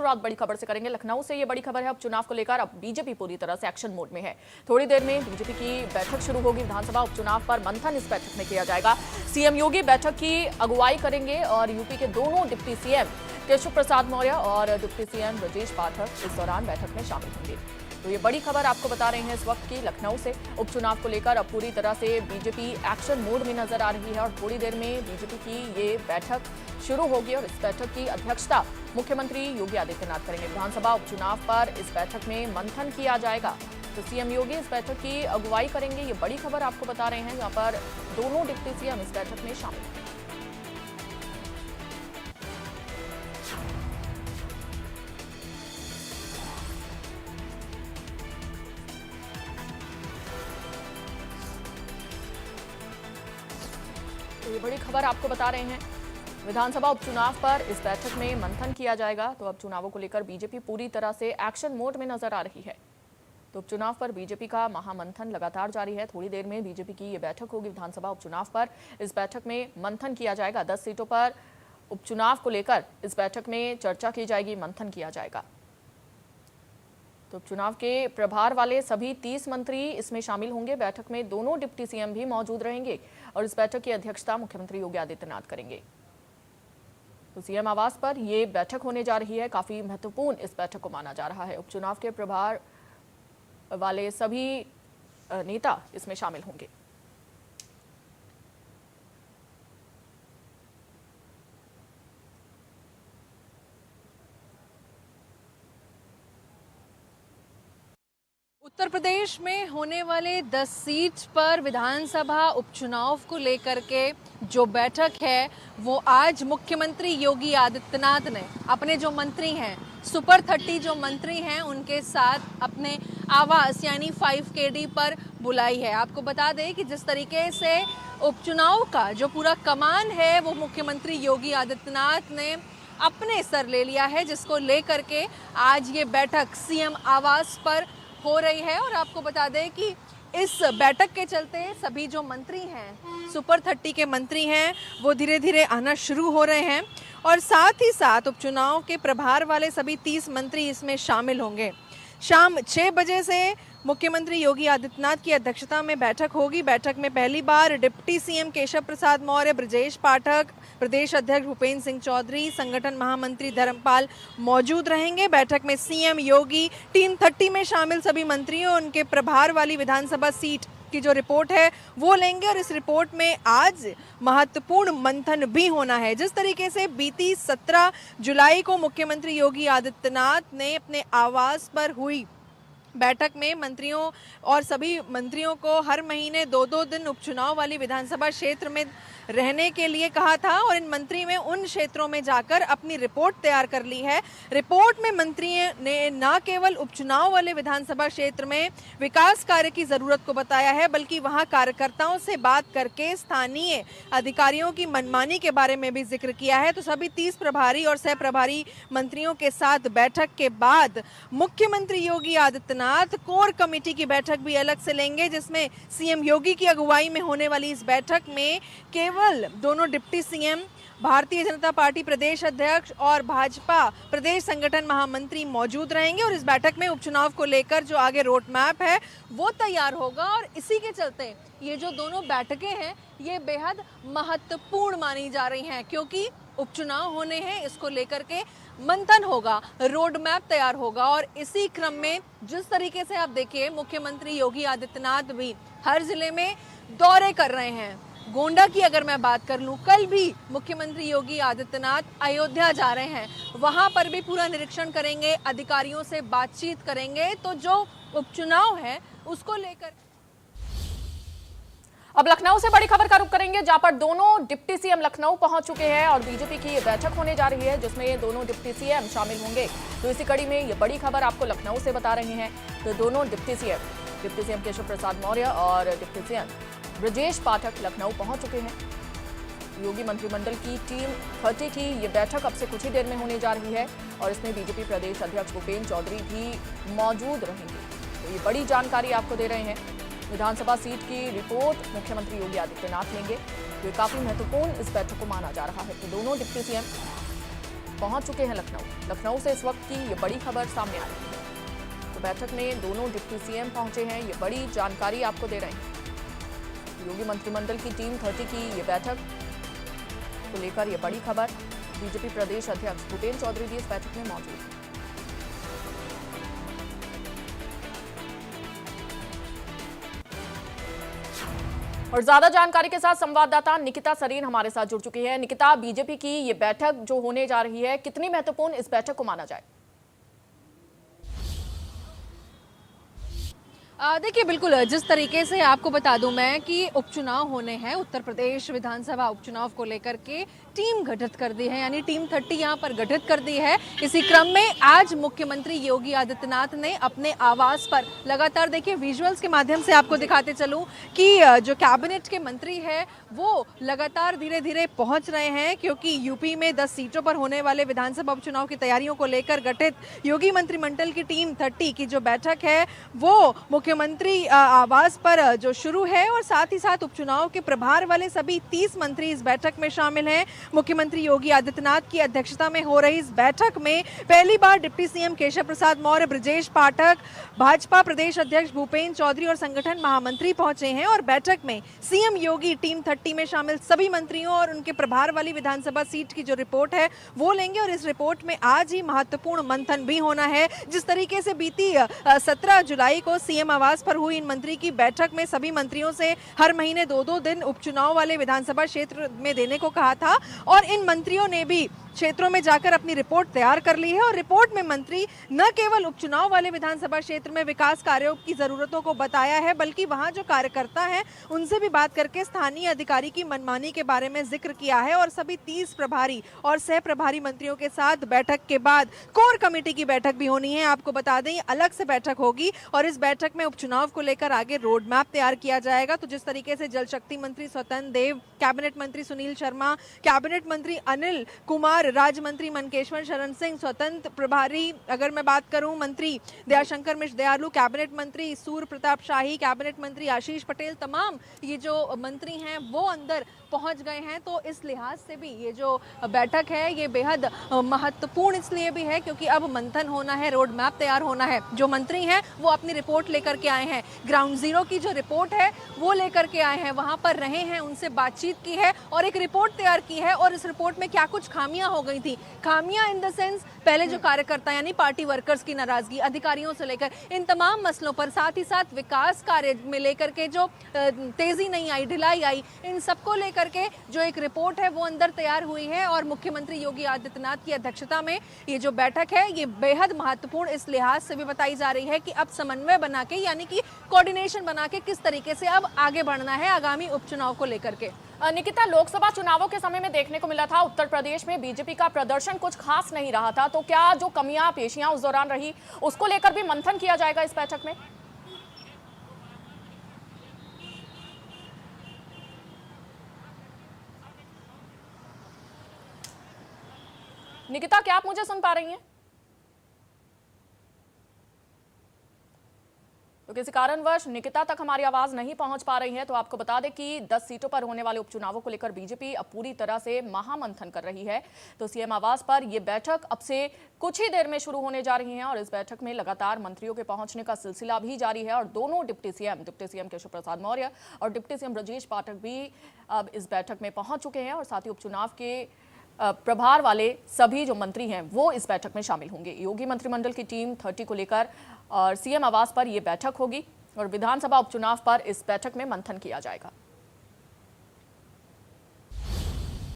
शुरुआत बड़ी खबर से करेंगे। लखनऊ से ये बड़ी खबर है। अब चुनाव को लेकर अब बीजेपी पूरी तरह से एक्शन मोड में है। थोड़ी देर में बीजेपी की बैठक शुरू होगी। विधानसभा उपचुनाव पर मंथन इस बैठक में किया जाएगा। सीएम योगी बैठक की अगुवाई करेंगे और यूपी के दोनों डिप्टी सीएम केशव प्रसाद मौर्य और डिप्टी सीएम ब्रजेश पाठक इस दौरान बैठक में शामिल होंगे। तो ये बड़ी खबर आपको बता रहे हैं इस वक्त की लखनऊ से। उपचुनाव को लेकर अब पूरी तरह से बीजेपी एक्शन मोड में नजर आ रही है और थोड़ी देर में बीजेपी की ये बैठक शुरू होगी और इस बैठक की अध्यक्षता मुख्यमंत्री योगी आदित्यनाथ करेंगे। विधानसभा उपचुनाव पर इस बैठक में मंथन किया जाएगा। तो सीएम योगी इस बैठक की अगुवाई करेंगे। ये बड़ी खबर आपको बता रहे हैं, जहां पर दोनों डिप्टी सीएम इस बैठक में शामिल हैं। तो ये बड़ी खबर आपको बता रहे हैं, विधानसभा उपचुनाव पर इस बैठक में मंथन किया जाएगा। तो अब चुनावों को लेकर बीजेपी पूरी तरह से एक्शन मोड में नजर आ रही है। तो उपचुनाव पर बीजेपी का महामंथन लगातार जारी है। थोड़ी देर में बीजेपी की ये बैठक होगी विधानसभा उपचुनाव पर। इस बैठक में मंथन किया जाएगा। 10 सीटों पर उपचुनाव को लेकर इस बैठक में चर्चा की जाएगी, मंथन किया जाएगा। तो चुनाव के प्रभार वाले सभी 30 मंत्री इसमें शामिल होंगे। बैठक में दोनों डिप्टी सीएम भी मौजूद रहेंगे और इस बैठक की अध्यक्षता मुख्यमंत्री योगी आदित्यनाथ करेंगे। तो सीएम आवास पर यह बैठक होने जा रही है। काफी महत्वपूर्ण इस बैठक को माना जा रहा है। उपचुनाव के प्रभार वाले सभी नेता इसमें शामिल होंगे। उत्तर प्रदेश में होने वाले 10 सीट पर विधानसभा उपचुनाव को लेकर के जो बैठक है वो आज मुख्यमंत्री योगी आदित्यनाथ ने अपने जो मंत्री हैं, सुपर 30 जो मंत्री हैं, उनके साथ अपने आवास यानी 5KD पर बुलाई है। आपको बता दें कि जिस तरीके से उपचुनाव का जो पूरा कमान है वो मुख्यमंत्री योगी आदित्यनाथ ने अपने सर ले लिया है, जिसको लेकर के आज ये बैठक सीएम आवास पर हो रही है। और आपको बता दें कि इस बैठक के चलते सभी जो मंत्री हैं, सुपर 30 के मंत्री हैं, वो धीरे धीरे आना शुरू हो रहे हैं और साथ ही साथ उपचुनाव के प्रभार वाले सभी 30 मंत्री इसमें शामिल होंगे। शाम 6 बजे से मुख्यमंत्री योगी आदित्यनाथ की अध्यक्षता में बैठक होगी। बैठक में पहली बार डिप्टी सीएम केशव प्रसाद मौर्य, ब्रजेश पाठक, प्रदेश अध्यक्ष भूपेंद्र सिंह चौधरी, संगठन महामंत्री धर्मपाल मौजूद रहेंगे। बैठक में सीएम योगी टीम 30 में शामिल सभी मंत्रियों उनके प्रभार वाली विधानसभा सीट की जो रिपोर्ट है वो लेंगे और इस रिपोर्ट में आज महत्वपूर्ण मंथन भी होना है। जिस तरीके से बीती 17 जुलाई को मुख्यमंत्री योगी आदित्यनाथ ने अपने आवास पर हुई बैठक में मंत्रियों और सभी मंत्रियों को हर महीने 2-2 दिन उपचुनाव वाली विधानसभा क्षेत्र में रहने के लिए कहा था और इन मंत्री में उन क्षेत्रों में जाकर अपनी रिपोर्ट तैयार कर ली है। रिपोर्ट में मंत्री ने न केवल उपचुनाव वाले विधानसभा क्षेत्र में विकास कार्य की जरूरत को बताया है, बल्कि वहां कार्यकर्ताओं से बात करके स्थानीय अधिकारियों की मनमानी के बारे में भी जिक्र किया है। तो सभी 30 प्रभारी और सह प्रभारी मंत्रियों के साथ बैठक के बाद मुख्यमंत्री योगी आदित्यनाथ कोर कमेटी की बैठक भी अलग से लेंगे, जिसमें सीएम योगी की अगुवाई में होने वाली इस बैठक में केवल दोनों deputy CM, Bharatiya Janata party प्रदेश अध्यक्ष और भाजपा प्रदेश संगठन महामंत्री मौजूद रहेंगे और इस बैठक में उपचुनाव को लेकर जो आगे रोड मैप है वो तैयार होगा। और इसी के चलते ये जो दोनों बैठकें हैं ये बेहद महत्वपूर्ण मानी जा रही हैं, क्योंकि उपचुनाव होने हैं, इसको लेकर के मंथन होगा, रोड मैप तैयार होगा। और इसी क्रम में जिस तरीके से आप देखिए मुख्यमंत्री योगी आदित्यनाथ भी हर जिले में दौरे कर रहे हैं। गोंडा की अगर मैं बात कर लूं, कल भी मुख्यमंत्री योगी आदित्यनाथ अयोध्या जा रहे हैं, वहां पर भी पूरा निरीक्षण करेंगे, अधिकारियों से बातचीत करेंगे। तो जो उपचुनाव है उसको लेकर अब लखनऊ से बड़ी खबर का रुख करेंगे, जहां पर दोनों डिप्टी सीएम लखनऊ पहुंच चुके हैं और बीजेपी की ये बैठक होने जा रही है, जिसमें ये दोनों डिप्टी सीएम शामिल होंगे। तो इसी कड़ी में ये बड़ी खबर आपको लखनऊ से बता रहे हैं। तो दोनों डिप्टी सीएम केशव प्रसाद मौर्य और डिप्टी सीएम ब्रजेश पाठक लखनऊ पहुंच चुके हैं। योगी मंत्रिमंडल की टीम 30 की ये बैठक अब से कुछ ही देर में होने जा रही है और इसमें बीजेपी प्रदेश अध्यक्ष भूपेंद्र चौधरी भी मौजूद रहेंगे। तो ये बड़ी जानकारी आपको दे रहे हैं। विधानसभा सीट की रिपोर्ट मुख्यमंत्री योगी आदित्यनाथ लेंगे। तो काफी महत्वपूर्ण इस बैठक को माना जा रहा है। तो दोनों डिप्टी सीएम पहुंच चुके हैं लखनऊ से इस वक्त की ये बड़ी खबर सामने आ रही है। तो बैठक में दोनों डिप्टी सीएम पहुंचे हैं, ये बड़ी जानकारी आपको दे रहे हैं। योगी मंत्रिमंडल की टीम 30 की ये बैठक को लेकर ये बड़ी खबर। बीजेपी प्रदेश अध्यक्ष भूपेंद्र चौधरी भी इस बैठक में मौजूद हैं। और ज्यादा जानकारी के साथ संवाददाता निकिता सरीन हमारे साथ जुड़ चुकी है। निकिता, बीजेपी की ये बैठक जो होने जा रही है, कितनी महत्वपूर्ण इस बैठक को माना जाए? देखिए, बिल्कुल जिस तरीके से आपको बता दूं मैं कि उपचुनाव होने हैं, उत्तर प्रदेश विधानसभा उपचुनाव को लेकर के टीम गठित कर दी है, यानी टीम 30 यहां पर गठित कर दी है। इसी क्रम में आज मुख्यमंत्री योगी आदित्यनाथ ने अपने आवास पर लगातार, देखिए विजुअल्स के माध्यम से आपको दिखाते चलूं कि जो कैबिनेट के मंत्री है वो लगातार धीरे धीरे पहुंच रहे हैं, क्योंकि यूपी में 10 सीटों पर होने वाले विधानसभा उपचुनाव की तैयारियों को लेकर गठित योगी मंत्रिमंडल की टीम 30 की जो बैठक है वो मुख्यमंत्री आवास पर जो शुरू है, और साथ ही साथ उपचुनाव के प्रभार वाले सभी 30 मंत्री इस बैठक में शामिल हैं। मुख्यमंत्री योगी आदित्यनाथ की अध्यक्षता में हो रही इस बैठक में पहली बार डिप्टी सीएम केशव प्रसाद मौर्य, ब्रजेश पाठक, भाजपा प्रदेश अध्यक्ष भूपेंद्र चौधरी और संगठन महामंत्री पहुंचे हैं। और बैठक में सीएम योगी टीम 30 में शामिल सभी मंत्रियों और उनके प्रभार वाली विधानसभा सीट की जो रिपोर्ट है वो लेंगे, और इस रिपोर्ट में आज ही महत्वपूर्ण मंथन भी होना है। जिस तरीके से बीती 17 जुलाई को सीएम आवास पर हुई इन मंत्री की बैठक में सभी मंत्रियों से हर महीने 2-2 दिन उपचुनाव वाले विधानसभा क्षेत्र में देने को कहा था, और इन मंत्रियों ने भी क्षेत्रों में जाकर अपनी रिपोर्ट तैयार कर ली है। और रिपोर्ट में मंत्री न केवल उपचुनाव वाले विधानसभा क्षेत्र में विकास कार्यों की जरूरतों को बताया है, बल्कि वहां जो कार्यकर्ता हैं उनसे भी बात करके स्थानीय अधिकारी की मनमानी के बारे में जिक्र किया है। और सभी 30 प्रभारी और सह प्रभारी मंत्रियों के साथ बैठक के बाद कोर कमेटी की बैठक भी होनी है। आपको बता दें, अलग से बैठक होगी और इस बैठक में उपचुनाव को लेकर आगे रोड मैप तैयार किया जाएगा। तो जिस तरीके से जल शक्ति मंत्री स्वतंत्र देव, कैबिनेट मंत्री सुनील शर्मा, कैबिनेट मंत्री अनिल कुमार, राज्य मंत्री मनकेश्वर शरण सिंह, स्वतंत्र प्रभारी अगर मैं बात करूं मंत्री दयाशंकर मिश्र दयालु, कैबिनेट मंत्री सूर्य प्रताप शाही, कैबिनेट मंत्री आशीष पटेल, तमाम ये जो मंत्री हैं वो अंदर पहुंच गए हैं। तो इस लिहाज से भी ये जो बैठक है ये बेहद महत्वपूर्ण इसलिए भी है क्योंकि अब मंथन होना है, रोड मैप तैयार होना है। जो मंत्री हैं वो अपनी रिपोर्ट लेकर के आए हैं, ग्राउंड जीरो की जो रिपोर्ट है वो लेकर के आए हैं, वहां पर रहे हैं, उनसे बातचीत की है और एक रिपोर्ट तैयार की है। और इस रिपोर्ट में क्या कुछ खामियां हो गई थी, खामियां इन द सेंस पहले जो कार्यकर्ता यानी पार्टी वर्कर्स की नाराजगी, अधिकारियों से लेकर इन तमाम मसलों पर, साथ ही साथ विकास कार्य में लेकर के जो तेजी नहीं आई, ढिलाई आई, इन सबको लेकर के जो एक रिपोर्ट है वो अंदर तैयार हुई है। और मुख्यमंत्री योगी आदित्यनाथ की अध्यक्षता में ये जो बैठक है ये बेहद महत्वपूर्ण इस लिहाज से भी बताई जा रही है कि अब समन्वय बना के यानी कि कोऑर्डिनेशन बना के किस तरीके से अब आगे बढ़ना है आगामी उपचुनाव को लेकर के। निकिता, लोकसभा चुनावों के समय में देखने को मिला था उत्तर प्रदेश में बीजेपी का प्रदर्शन कुछ खास नहीं रहा था, तो क्या जो कमियां पेशियां उस दौरान रही उसको लेकर भी मंथन किया जाएगा इस बैठक में? निकिता, क्या आप मुझे सुन पा रही हैं? तो किसी कारणवश निकिता तक हमारी आवाज नहीं पहुंच पा रही है, तो आपको बता दें कि 10 सीटों पर होने वाले उपचुनावों को लेकर बीजेपी अब पूरी तरह से महामंथन कर रही है। तो सीएम आवास पर यह बैठक अब से कुछ ही देर में शुरू होने जा रही है और इस बैठक में लगातार मंत्रियों के पहुंचने का सिलसिला भी जारी है। और दोनों डिप्टी सीएम केशव प्रसाद मौर्य और डिप्टी सीएम ब्रजेश पाठक भी अब इस बैठक में पहुंच चुके हैं और साथ ही उपचुनाव के प्रभार वाले सभी जो मंत्री हैं वो इस बैठक में शामिल होंगे। योगी मंत्रिमंडल की टीम 30 को लेकर और सीएम आवास पर यह बैठक होगी और विधानसभा उपचुनाव पर इस बैठक में मंथन किया जाएगा।